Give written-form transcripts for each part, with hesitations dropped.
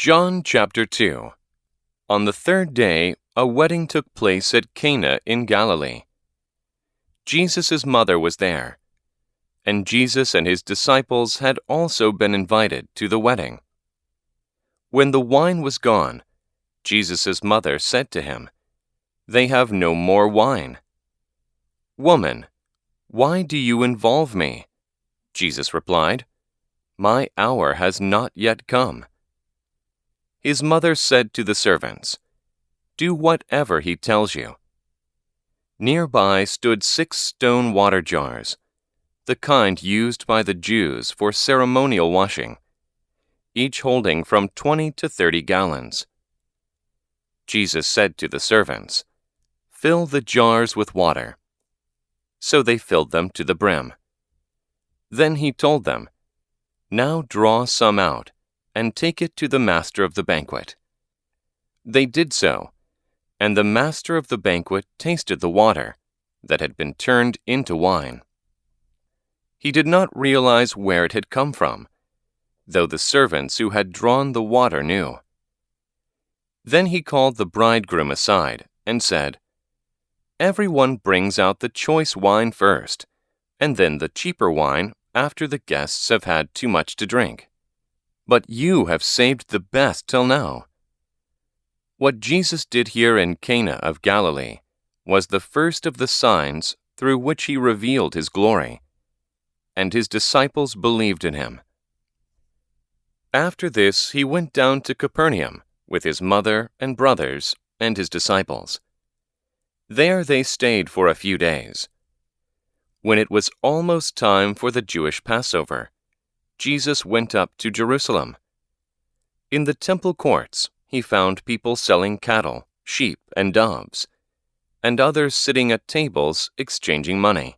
John chapter 2. On the third day, a wedding took place at Cana in Galilee. Jesus' mother was there, and Jesus and his disciples had also been invited to the wedding. When the wine was gone, Jesus' mother said to him, "They have no more wine." "Woman, why do you involve me?" Jesus replied, "My hour has not yet come." His mother said to the servants, "Do whatever he tells you." Nearby stood 6 stone water jars, the kind used by the Jews for ceremonial washing, each holding from 20 to 30 gallons. Jesus said to the servants, "Fill the jars with water." So they filled them to the brim. Then he told them, "Now draw some out, and take it to the master of the banquet." They did so, and the master of the banquet tasted the water that had been turned into wine. He did not realize where it had come from, though the servants who had drawn the water knew. Then he called the bridegroom aside and said, "Everyone brings out the choice wine first, and then the cheaper wine after the guests have had too much to drink. But you have saved the best till now." What Jesus did here in Cana of Galilee was the first of the signs through which he revealed his glory, and his disciples believed in him. After this, he went down to Capernaum with his mother and brothers and his disciples. There they stayed for a few days. When it was almost time for the Jewish Passover, Jesus went up to Jerusalem. In the temple courts, he found people selling cattle, sheep, and doves, and others sitting at tables exchanging money.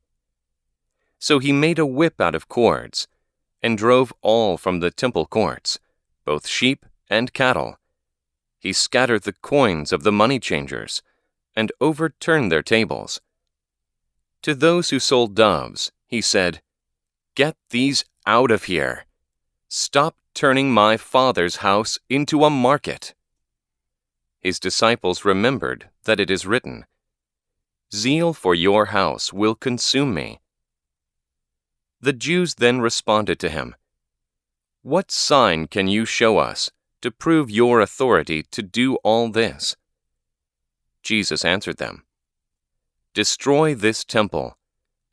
So he made a whip out of cords and drove all from the temple courts, both sheep and cattle. He scattered the coins of the money changers and overturned their tables. To those who sold doves, he said, "Get these out of here. Stop turning my Father's house into a market." His disciples remembered that it is written, "Zeal for your house will consume me." The Jews then responded to him, "What sign can you show us to prove your authority to do all this?" Jesus answered them, "Destroy this temple,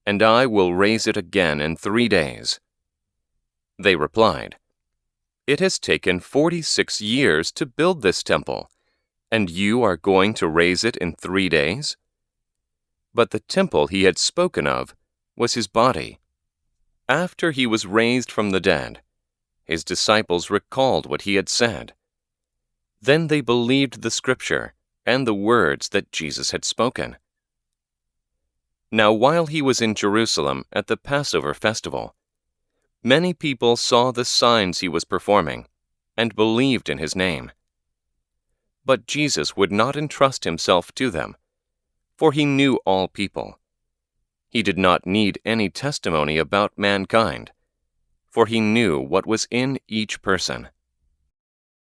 and I will raise it again in 3 days." They replied, "It has taken 46 years to build this temple, and you are going to raise it in 3 days?" But the temple he had spoken of was his body. After he was raised from the dead, his disciples recalled what he had said. Then they believed the scripture and the words that Jesus had spoken. Now while he was in Jerusalem at the Passover festival, many people saw the signs he was performing and believed in his name. But Jesus would not entrust himself to them, for he knew all people. He did not need any testimony about mankind, for he knew what was in each person.